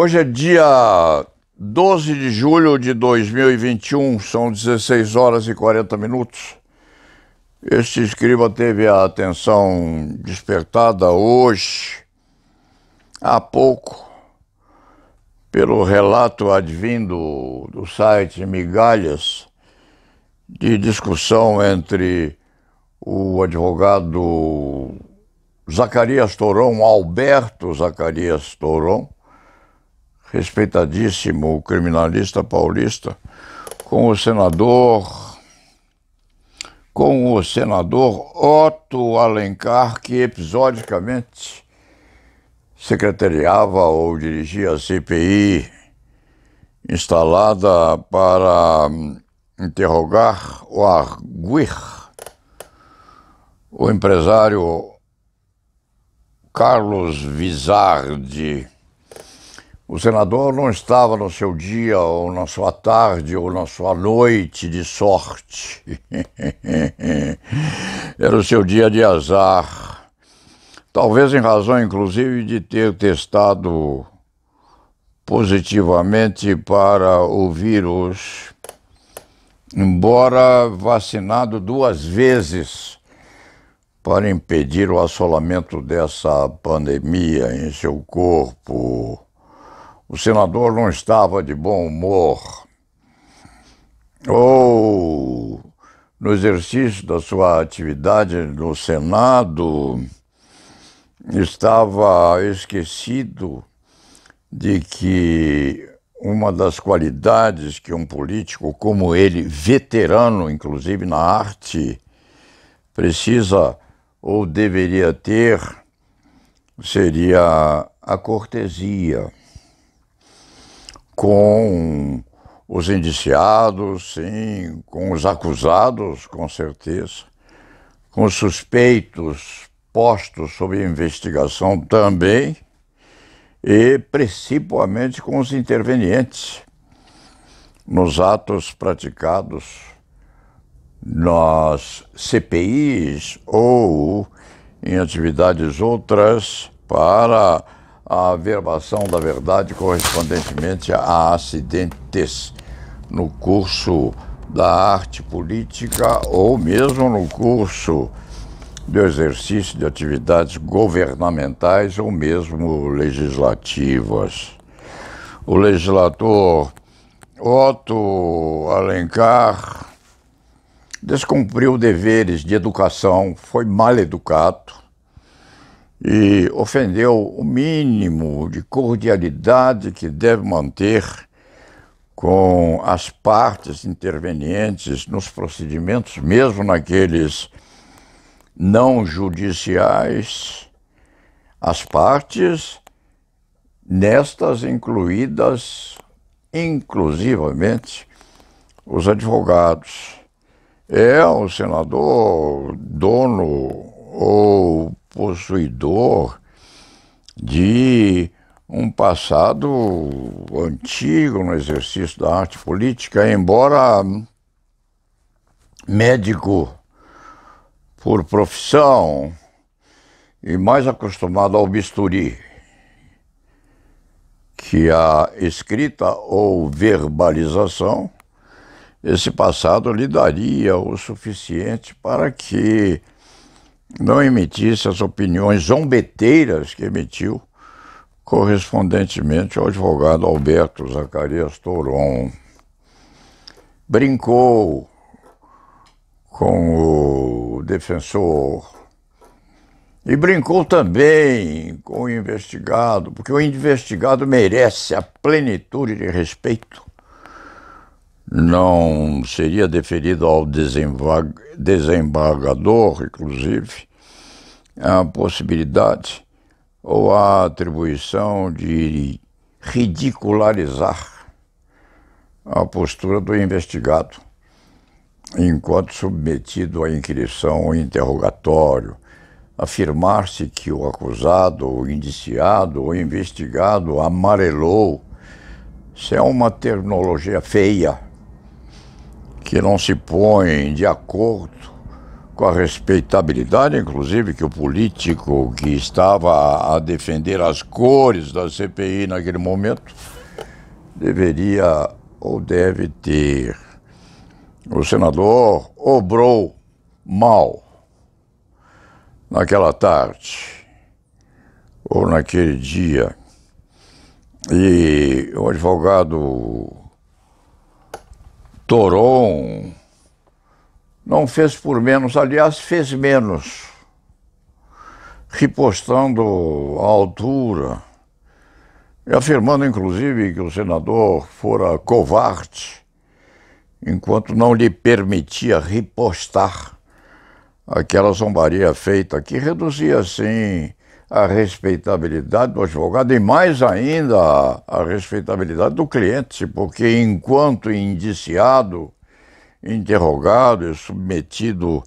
Hoje é dia 12 de julho de 2021, são 16 horas e 40 minutos. Este escriba teve a atenção despertada hoje, há pouco, pelo relato advindo do site Migalhas, de discussão entre o advogado Zacarias Toron, Alberto Zacarias Toron, respeitadíssimo criminalista paulista, com o senador Otto Alencar, que episodicamente secretariava ou dirigia a CPI instalada para interrogar o arguir, o empresário Carlos Wizardi. O senador não estava no seu dia, ou na sua tarde, ou na sua noite de sorte. Era o seu dia de azar. Talvez em razão, inclusive, de ter testado positivamente para o vírus, embora vacinado 2 vezes para impedir o assolamento dessa pandemia em seu corpo. O senador não estava de bom humor, ou no exercício da sua atividade no Senado, estava esquecido de que uma das qualidades que um político como ele, veterano inclusive na arte, precisa ou deveria ter, seria a cortesia com os indiciados, sim, com os acusados, com certeza, com os suspeitos postos sob investigação também, e principalmente com os intervenientes nos atos praticados nas CPIs ou em atividades outras para a averbação da verdade correspondentemente a acidentes no curso da arte política ou mesmo no curso do exercício de atividades governamentais ou mesmo legislativas. O legislador Otto Alencar descumpriu deveres de educação, foi mal educado e ofendeu o mínimo de cordialidade que deve manter com as partes intervenientes nos procedimentos, mesmo naqueles não judiciais, as partes, nestas incluídas, inclusivamente, os advogados. É o senador dono ou possuidor de um passado antigo no exercício da arte política, embora médico por profissão e mais acostumado ao bisturi que a escrita ou verbalização. Esse passado lhe daria o suficiente para que não emitisse as opiniões zombeteiras que emitiu correspondentemente ao advogado Alberto Zacarias Toron. Brincou com o defensor e brincou também com o investigado, porque o investigado merece a plenitude de respeito. Não seria deferido ao desembargador, inclusive, a possibilidade ou a atribuição de ridicularizar a postura do investigado enquanto submetido à inquirição ou interrogatório, afirmar-se que o acusado, o indiciado, o investigado amarelou. Isso é uma terminologia feia, que não se põe de acordo com a respeitabilidade, inclusive, que o político que estava a defender as cores da CPI naquele momento deveria ou deve ter. O senador obrou mal naquela tarde ou naquele dia. E o advogado Toron não fez por menos, aliás, fez menos, ripostando à altura e afirmando, inclusive, que o senador fora covarde, enquanto não lhe permitia ripostar aquela zombaria feita, que reduzia, assim, a respeitabilidade do advogado e, mais ainda, a respeitabilidade do cliente, porque enquanto indiciado, interrogado e submetido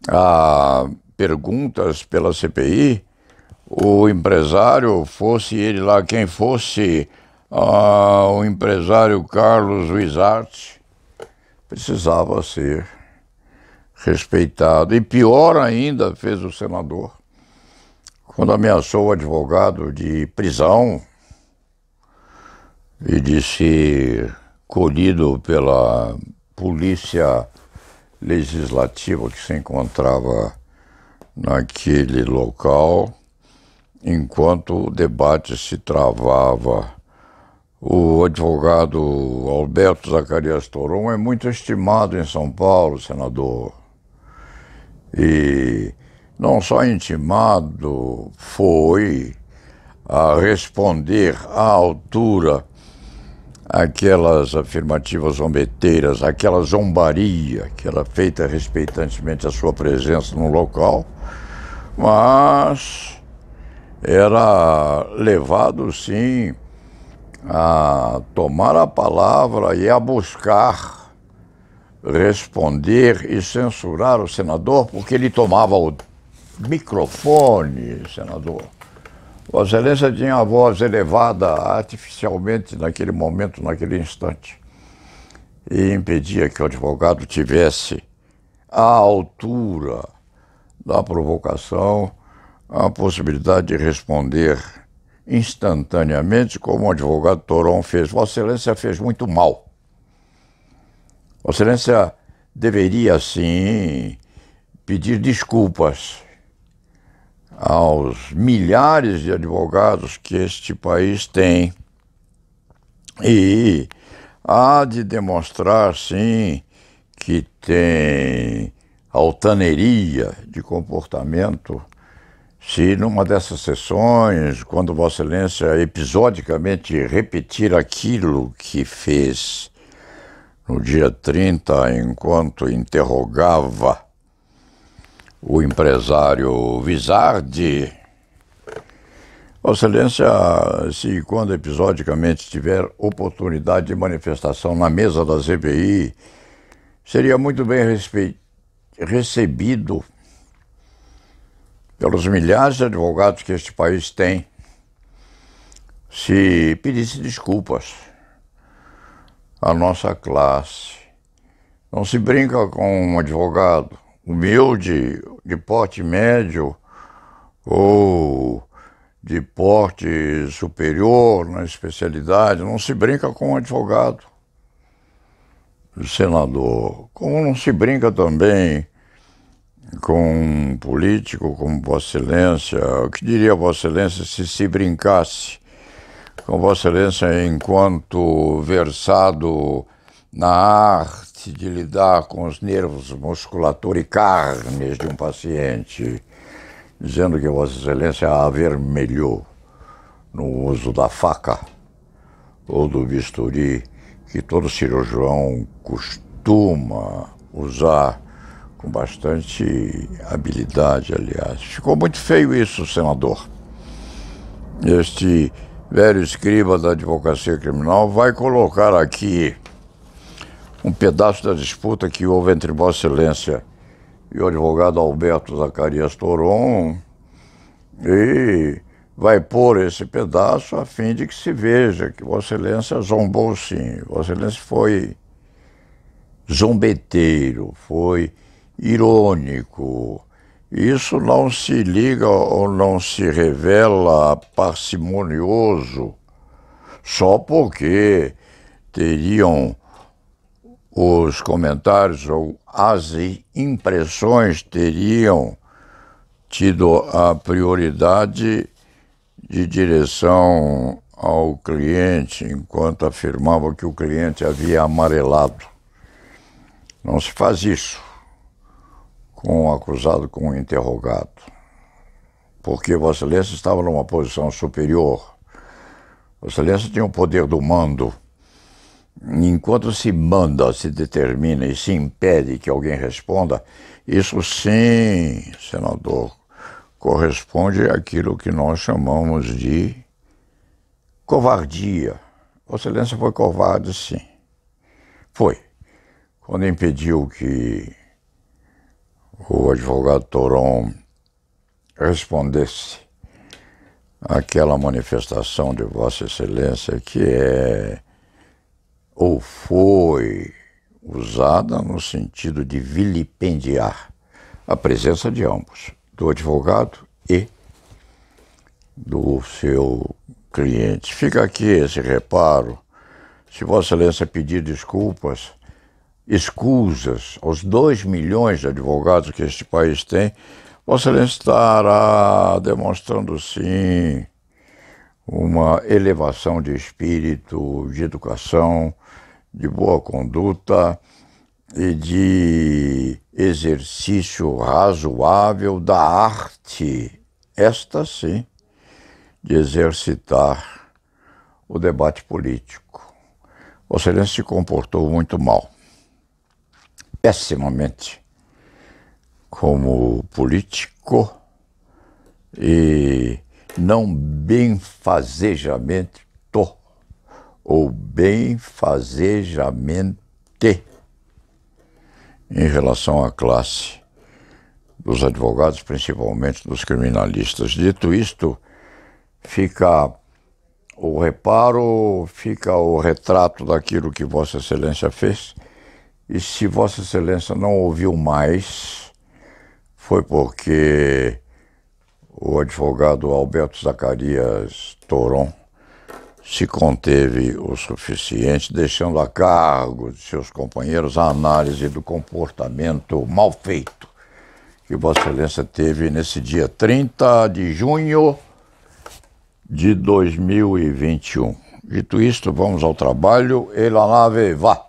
a perguntas pela CPI, o empresário, fosse ele lá quem fosse, o empresário Carlos Wizard, precisava ser respeitado. E pior ainda fez o senador, quando ameaçou o advogado de prisão e de ser colhido pela polícia legislativa que se encontrava naquele local, enquanto o debate se travava. O advogado Alberto Zacarias Toron é muito estimado em São Paulo, senador. E não só intimado, foi a responder à altura aquelas afirmativas zombeteiras, aquela zombaria que era feita respeitantemente a sua presença no local, mas era levado, sim, a tomar a palavra e a buscar responder e censurar o senador, porque ele tomava o microfone, senador. Vossa Excelência tinha a voz elevada artificialmente naquele momento, naquele instante, e impedia que o advogado tivesse à altura da provocação a possibilidade de responder instantaneamente, como o advogado Toron fez. Vossa Excelência fez muito mal. Vossa Excelência deveria, sim, pedir desculpas aos milhares de advogados que este país tem e há de demonstrar, sim, que tem altaneria de comportamento se numa dessas sessões, quando Vossa Excelência episodicamente repetir aquilo que fez no dia 30, enquanto interrogava o empresário Wizard, Vossa Excelência, se quando episodicamente tiver oportunidade de manifestação na mesa da CPI, seria muito bem recebido pelos milhares de advogados que este país tem, se pedisse desculpas à nossa classe. Não se brinca com um advogado humilde, de porte médio ou de porte superior na especialidade, não se brinca com um advogado, senador, como não se brinca também com um político como Vossa Excelência. O que diria Vossa Excelência se brincasse com Vossa Excelência enquanto versado na arte de lidar com os nervos, musculatura e carnes de um paciente, dizendo que Vossa Excelência avermelhou no uso da faca ou do bisturi, que todo cirurgião costuma usar com bastante habilidade, aliás. Ficou muito feio isso, senador. Este velho escriba da advocacia criminal vai colocar aqui um pedaço da disputa que houve entre Vossa Excelência e o advogado Alberto Zacarias Toron e vai pôr esse pedaço a fim de que se veja que Vossa Excelência zombou, sim. Vossa Excelência foi zombeteiro, foi irônico. Isso não se liga ou não se revela parcimonioso só porque teriam os comentários ou as impressões teriam tido a prioridade de direção ao cliente, enquanto afirmava que o cliente havia amarelado. Não se faz isso com o acusado, com o interrogado, porque Vossa Excelência estava numa posição superior. Vossa Excelência tinha o poder do mando. Enquanto se manda, se determina e se impede que alguém responda, isso sim, senador, corresponde àquilo que nós chamamos de covardia. Vossa Excelência foi covarde, sim. Foi. Quando impediu que o advogado Toron respondesse àquela manifestação de Vossa Excelência que é ou foi usada no sentido de vilipendiar a presença de ambos, do advogado e do seu cliente. Fica aqui esse reparo. Se Vossa Excelência pedir desculpas, escusas aos 2 milhões de advogados que este país tem, Vossa Excelência estará demonstrando, sim, uma elevação de espírito, de educação, de boa conduta e de exercício razoável da arte, esta sim, de exercitar o debate político. Vossa Excelência se comportou muito mal, pessimamente, como político e não benfazejamente ou benfazejamente em relação à classe dos advogados, principalmente dos criminalistas. Dito isto, fica o reparo, fica o retrato daquilo que Vossa Excelência fez, e se Vossa Excelência não ouviu mais, foi porque o advogado Alberto Zacarias Toron se conteve o suficiente, deixando a cargo de seus companheiros a análise do comportamento mal feito que Vossa Excelência teve nesse dia 30 de junho de 2021. Dito isto, vamos ao trabalho. E la nave va!